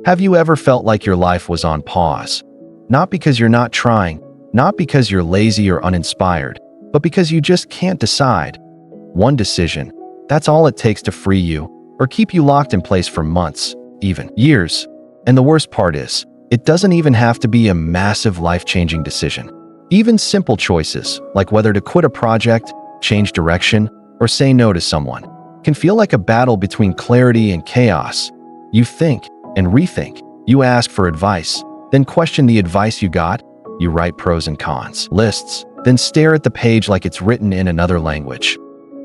Have you ever felt like your life was on pause? Not because you're not trying, not because you're lazy or uninspired, but because you just can't decide. One decision, that's all it takes to free you, or keep you locked in place for months, even years. And the worst part is, it doesn't even have to be a massive life-changing decision. Even simple choices, like whether to quit a project, change direction, or say no to someone, can feel like a battle between clarity and chaos. You think and rethink. You ask for advice, then question the advice you got. You write pros and cons lists, then stare at the page like it's written in another language.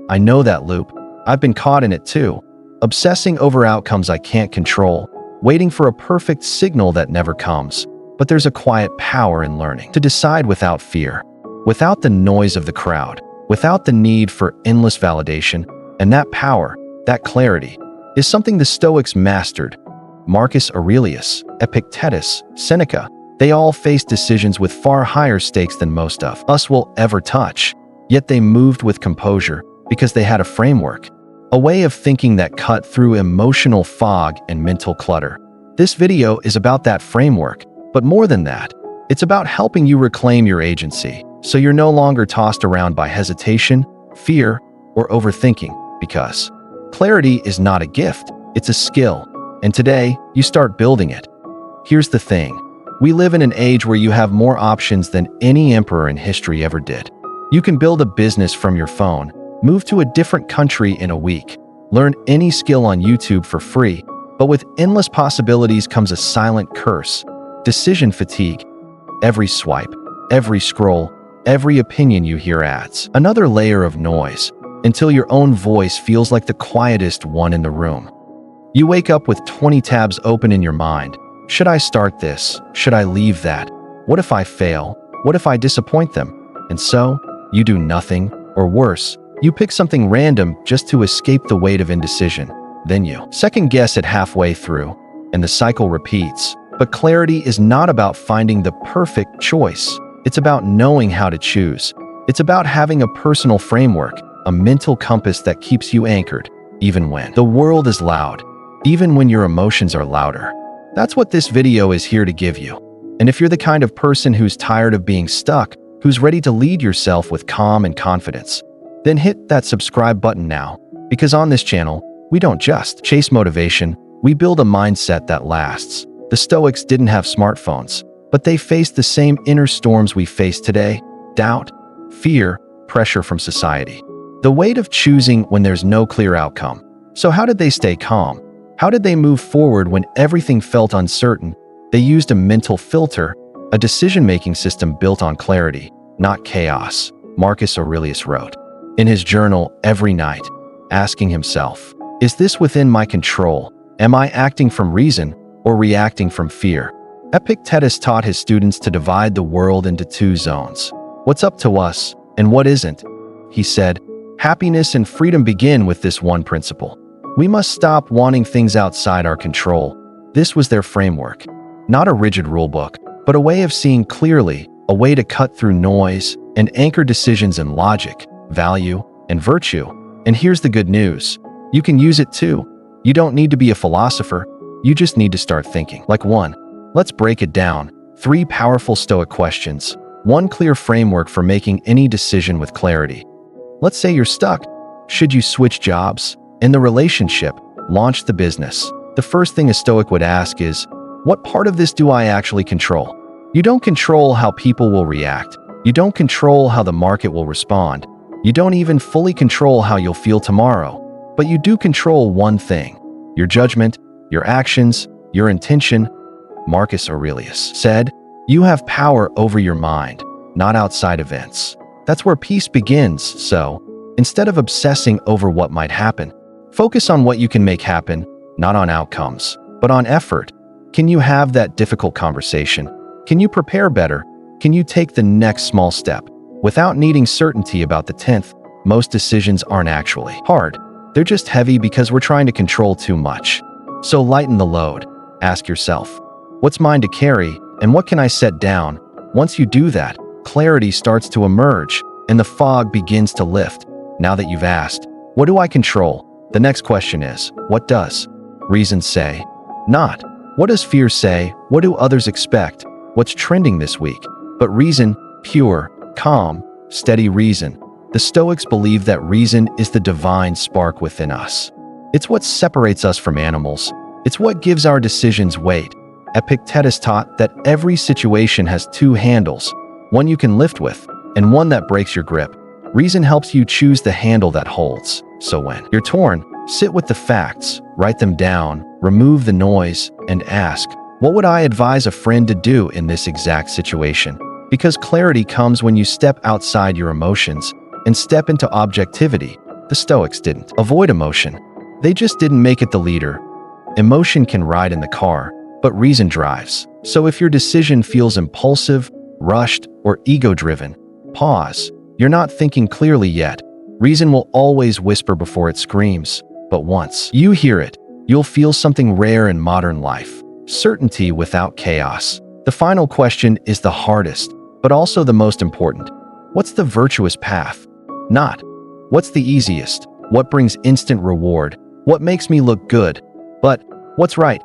I know that loop. I've been caught in it too. Obsessing over outcomes I can't control, waiting for a perfect signal that never comes. But there's a quiet power in learning to decide without fear, without the noise of the crowd, without the need for endless validation. And that power, that clarity, is something the Stoics mastered. Marcus Aurelius, Epictetus, Seneca, they all faced decisions with far higher stakes than most of us will ever touch. Yet they moved with composure because they had a framework, a way of thinking that cut through emotional fog and mental clutter. This video is about that framework, but more than that, it's about helping you reclaim your agency so you're no longer tossed around by hesitation, fear, or overthinking, because clarity is not a gift, it's a skill, and today you start building it. Here's the thing. We live in an age where you have more options than any emperor in history ever did. You can build a business from your phone, move to a different country in a week, learn any skill on YouTube for free, but with endless possibilities comes a silent curse: decision fatigue. Every swipe, every scroll, every opinion you hear adds another layer of noise, until your own voice feels like the quietest one in the room. You wake up with 20 tabs open in your mind. Should I start this? Should I leave that? What if I fail? What if I disappoint them? And so, you do nothing, or worse, you pick something random just to escape the weight of indecision. Then you second guess it halfway through, and the cycle repeats. But clarity is not about finding the perfect choice. It's about knowing how to choose. It's about having a personal framework, a mental compass that keeps you anchored, even when the world is loud, even when your emotions are louder. That's what this video is here to give you. And if you're the kind of person who's tired of being stuck, who's ready to lead yourself with calm and confidence, then hit that subscribe button now, because on this channel, we don't just chase motivation, we build a mindset that lasts. The Stoics didn't have smartphones, but they faced the same inner storms we face today: doubt, fear, pressure from society, the weight of choosing when there's no clear outcome. So how did they stay calm? How did they move forward when everything felt uncertain? They used a mental filter, a decision-making system built on clarity, not chaos. Marcus Aurelius wrote in his journal every night, asking himself, "Is this within my control? Am I acting from reason or reacting from fear?" Epictetus taught his students to divide the world into two zones: what's up to us and what isn't. He said, happiness and freedom begin with this one principle. We must stop wanting things outside our control. This was their framework. Not a rigid rulebook, but a way of seeing clearly, a way to cut through noise and anchor decisions in logic, value, and virtue. And here's the good news. You can use it too. You don't need to be a philosopher. You just need to start thinking like one. Let's break it down. 3 powerful Stoic questions. 1 clear framework for making any decision with clarity. Let's say you're stuck. Should you switch jobs? In the relationship, launch the business. The first thing a Stoic would ask is, what part of this do I actually control? You don't control how people will react. You don't control how the market will respond. You don't even fully control how you'll feel tomorrow. But you do control one thing: your judgment, your actions, your intention. Marcus Aurelius said, you have power over your mind, not outside events. That's where peace begins. So, instead of obsessing over what might happen, focus on what you can make happen, not on outcomes, but on effort. Can you have that difficult conversation? Can you prepare better? Can you take the next small step? Without needing certainty about the 10th, most decisions aren't actually hard. They're just heavy because we're trying to control too much. So lighten the load. Ask yourself, what's mine to carry, and what can I set down? Once you do that, clarity starts to emerge, and the fog begins to lift. Now that you've asked, what do I control? The next question is, what does reason say? Not, What does fear say? What do others expect? What's trending this week? But reason, pure, calm, steady reason. The Stoics believe that reason is the divine spark within us. It's what separates us from animals. It's what gives our decisions weight. Epictetus taught that every situation has two handles, one you can lift with, and one that breaks your grip. Reason helps you choose the handle that holds. So when you're torn, sit with the facts, write them down, remove the noise, and ask, what would I advise a friend to do in this exact situation? Because clarity comes when you step outside your emotions and step into objectivity. The Stoics didn't avoid emotion. They just didn't make it the leader. Emotion can ride in the car, but reason drives. So if your decision feels impulsive, rushed, or ego-driven, pause. You're not thinking clearly yet. Reason will always whisper before it screams. But once you hear it, you'll feel something rare in modern life. Certainty without chaos. The final question is the hardest, but also the most important. What's the virtuous path? Not what's the easiest, what brings instant reward, what makes me look good, but what's right.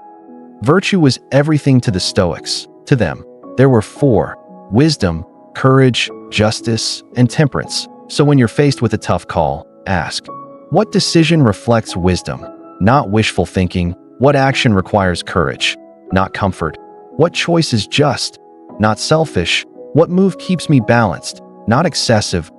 Virtue was everything to the Stoics. To them, there were four: wisdom, courage, justice, and temperance. So when you're faced with a tough call, ask, what decision reflects wisdom? Not wishful thinking. What action requires courage? Not comfort. What choice is just? Not selfish. What move keeps me balanced? Not excessive.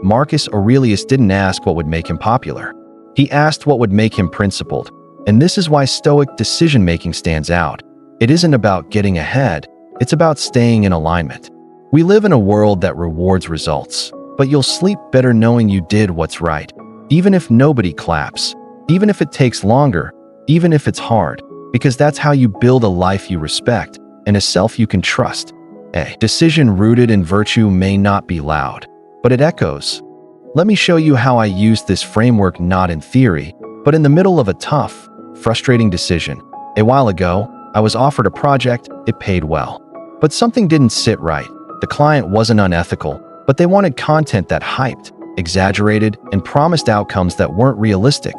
Marcus Aurelius didn't ask what would make him popular. He asked what would make him principled. And this is why Stoic decision-making stands out. It isn't about getting ahead. It's about staying in alignment. We live in a world that rewards results, but you'll sleep better knowing you did what's right, even if nobody claps, even if it takes longer, even if it's hard, because that's how you build a life you respect and a self you can trust. A decision rooted in virtue may not be loud, but it echoes. Let me show you how I used this framework not in theory, but in the middle of a tough, frustrating decision. A while ago, I was offered a project, it paid well. But something didn't sit right. The client wasn't unethical, but they wanted content that hyped, exaggerated, and promised outcomes that weren't realistic.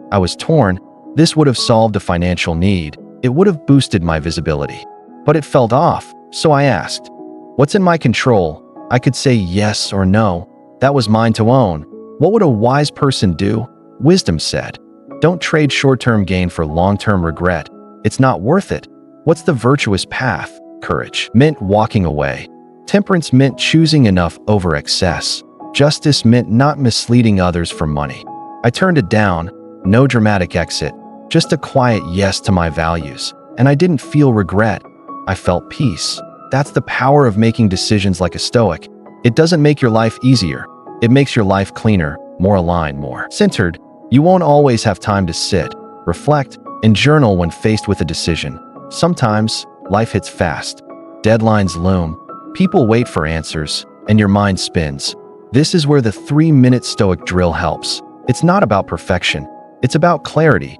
I was torn. This would have solved a financial need. It would have boosted my visibility. But it felt off, so I asked, what's in my control? I could say yes or no. That was mine to own. What would a wise person do? Wisdom said, don't trade short-term gain for long-term regret. It's not worth it. What's the virtuous path? Courage meant walking away. Temperance meant choosing enough over excess. Justice meant not misleading others for money. I turned it down. No dramatic exit, just a quiet yes to my values. And I didn't feel regret. I felt peace. That's the power of making decisions like a Stoic. It doesn't make your life easier. It makes your life cleaner, more aligned, more centered. You won't always have time to sit, reflect, and journal when faced with a decision. Sometimes, life hits fast. Deadlines loom. People wait for answers, and your mind spins. This is where the 3-minute Stoic drill helps. It's not about perfection. It's about clarity.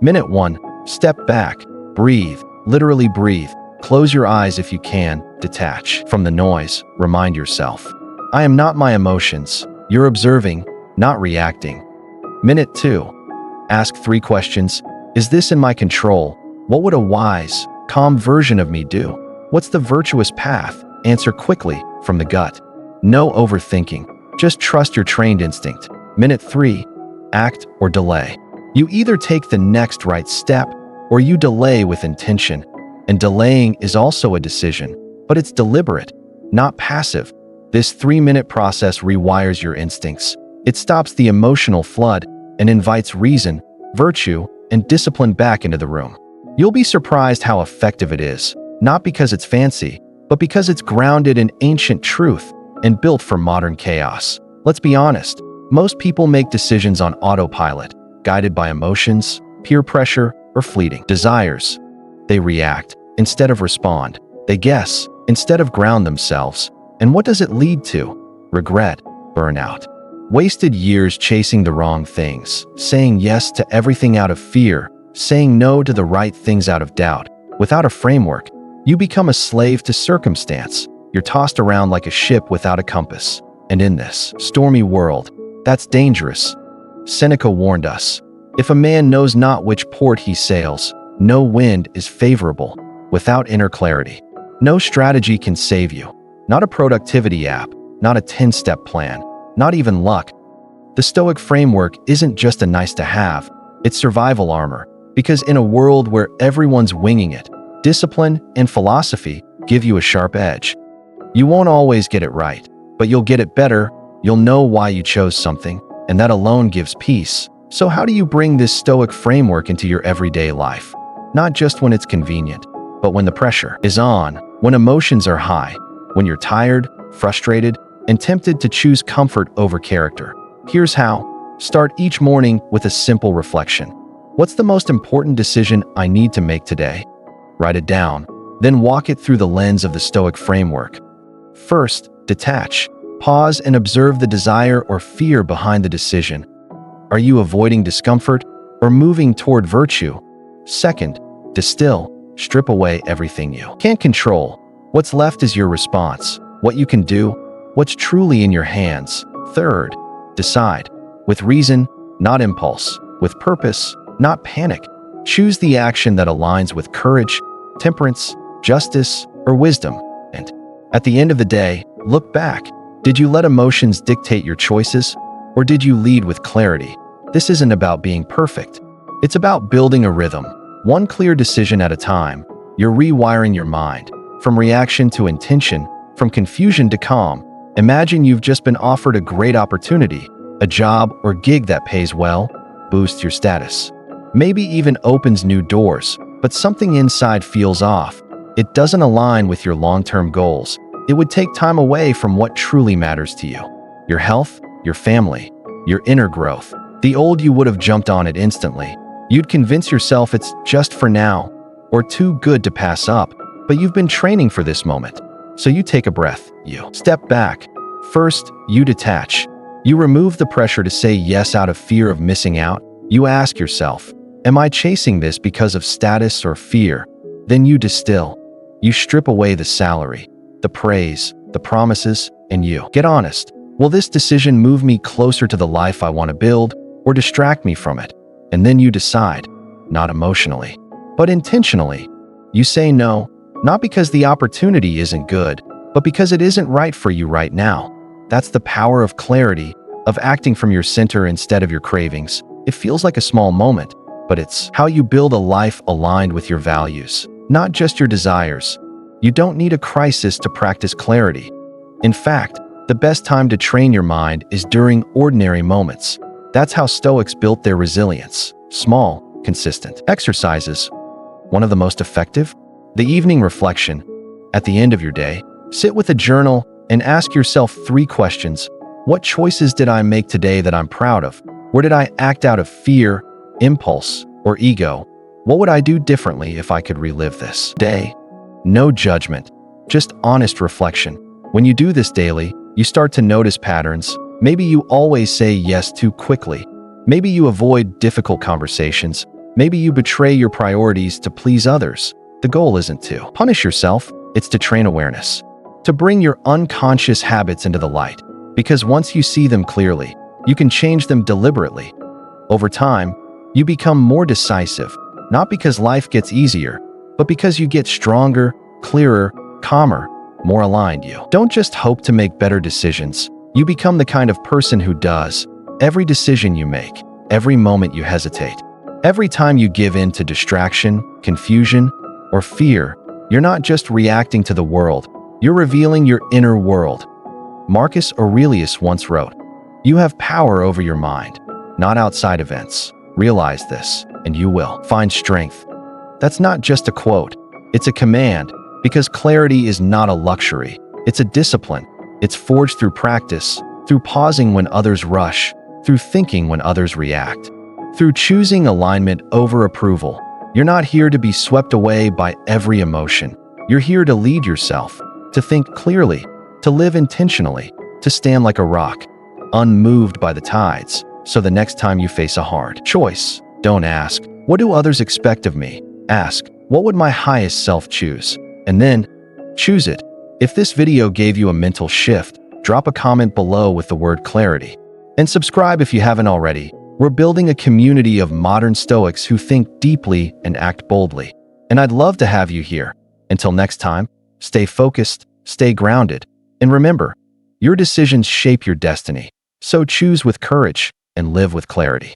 Minute 1, step back, breathe, literally breathe. Close your eyes if you can, detach from the noise, remind yourself. I am not my emotions. You're observing, not reacting. Minute 2, ask 3 questions. Is this in my control? What would a wise, calm version of me do? What's the virtuous path? Answer quickly, from the gut. No overthinking. Just trust your trained instinct. Minute 3, act or delay. You either take the next right step or you delay with intention. And delaying is also a decision, but it's deliberate, not passive. This 3-minute process rewires your instincts. It stops the emotional flood and invites reason, virtue, and discipline back into the room. You'll be surprised how effective it is, not because it's fancy, but because it's grounded in ancient truth and built for modern chaos. Let's be honest, most people make decisions on autopilot, guided by emotions, peer pressure, or fleeting desires. They react instead of respond. They guess instead of ground themselves. And what does it lead to? Regret, burnout. Wasted years chasing the wrong things, saying yes to everything out of fear, saying no to the right things out of doubt. Without a framework, you become a slave to circumstance. You're tossed around like a ship without a compass. And in this stormy world, that's dangerous. Seneca warned us, if a man knows not which port he sails, No wind is favorable without inner clarity. No strategy can save you. Not a productivity app, not a 10-step plan, not even luck. The Stoic framework isn't just a nice-to-have, it's survival armor, because in a world where everyone's winging it, discipline and philosophy give you a sharp edge. You won't always get it right, but you'll get it better, you'll know why you chose something, and that alone gives peace. So how do you bring this Stoic framework into your everyday life? Not just when it's convenient, but when the pressure is on, when emotions are high, when you're tired, frustrated, and tempted to choose comfort over character. Here's how. Start each morning with a simple reflection. What's the most important decision I need to make today? Write it down, then walk it through the lens of the Stoic framework. First, detach. Pause and observe the desire or fear behind the decision. Are you avoiding discomfort or moving toward virtue? Second, distill. Strip away everything you can't control. What's left is your response, what you can do, what's truly in your hands. Third, decide. With reason, not impulse. With purpose, not panic. Choose the action that aligns with courage, temperance, justice, or wisdom. And at the end of the day, look back. Did you let emotions dictate your choices, or did you lead with clarity? This isn't about being perfect. It's about building a rhythm, one clear decision at a time. You're rewiring your mind, from reaction to intention, from confusion to calm. Imagine you've just been offered a great opportunity, a job or gig that pays well, boosts your status, maybe even opens new doors, but something inside feels off. It doesn't align with your long-term goals. It would take time away from what truly matters to you. Your health, your family, your inner growth. The old you would have jumped on it instantly. You'd convince yourself it's just for now, or too good to pass up, but you've been training for this moment. So you take a breath, you step back. First, you detach. You remove the pressure to say yes out of fear of missing out. You ask yourself, am I chasing this because of status or fear? Then you distill. You strip away the salary, the praise, the promises, and you get honest. Will this decision move me closer to the life I want to build or distract me from it? And then you decide, not emotionally, but intentionally. You say no, not because the opportunity isn't good, but because it isn't right for you right now. That's the power of clarity, of acting from your center instead of your cravings. It feels like a small moment, but it's how you build a life aligned with your values, not just your desires. You don't need a crisis to practice clarity. In fact, the best time to train your mind is during ordinary moments. That's how Stoics built their resilience. Small, consistent exercises. One of the most effective? The evening reflection. At the end of your day, sit with a journal and ask yourself 3 questions. What choices did I make today that I'm proud of? Where did I act out of fear, impulse, or ego? What would I do differently if I could relive this day? No judgment, just honest reflection. When you do this daily, you start to notice patterns. Maybe you always say yes too quickly. Maybe you avoid difficult conversations. Maybe you betray your priorities to please others. The goal isn't to punish yourself, it's to train awareness, to bring your unconscious habits into the light. Because once you see them clearly, you can change them deliberately. Over time, you become more decisive, not because life gets easier, but because you get stronger, clearer, calmer, more aligned. You don't just hope to make better decisions. You become the kind of person who does. Every decision you make, every moment you hesitate, every time you give in to distraction, confusion, or fear, you're not just reacting to the world, you're revealing your inner world. Marcus Aurelius once wrote, "You have power over your mind, not outside events. Realize this, and you will find strength." That's not just a quote, it's a command, because clarity is not a luxury, it's a discipline. It's forged through practice, through pausing when others rush, through thinking when others react, through choosing alignment over approval. You're not here to be swept away by every emotion. You're here to lead yourself, to think clearly, to live intentionally, to stand like a rock, unmoved by the tides. So the next time you face a hard choice, don't ask, "What do others expect of me?" Ask, "What would my highest self choose?" And then, choose it. If this video gave you a mental shift, drop a comment below with the word clarity. And subscribe if you haven't already. We're building a community of modern Stoics who think deeply and act boldly. And I'd love to have you here. Until next time, stay focused, stay grounded, and remember, your decisions shape your destiny. So choose with courage and live with clarity.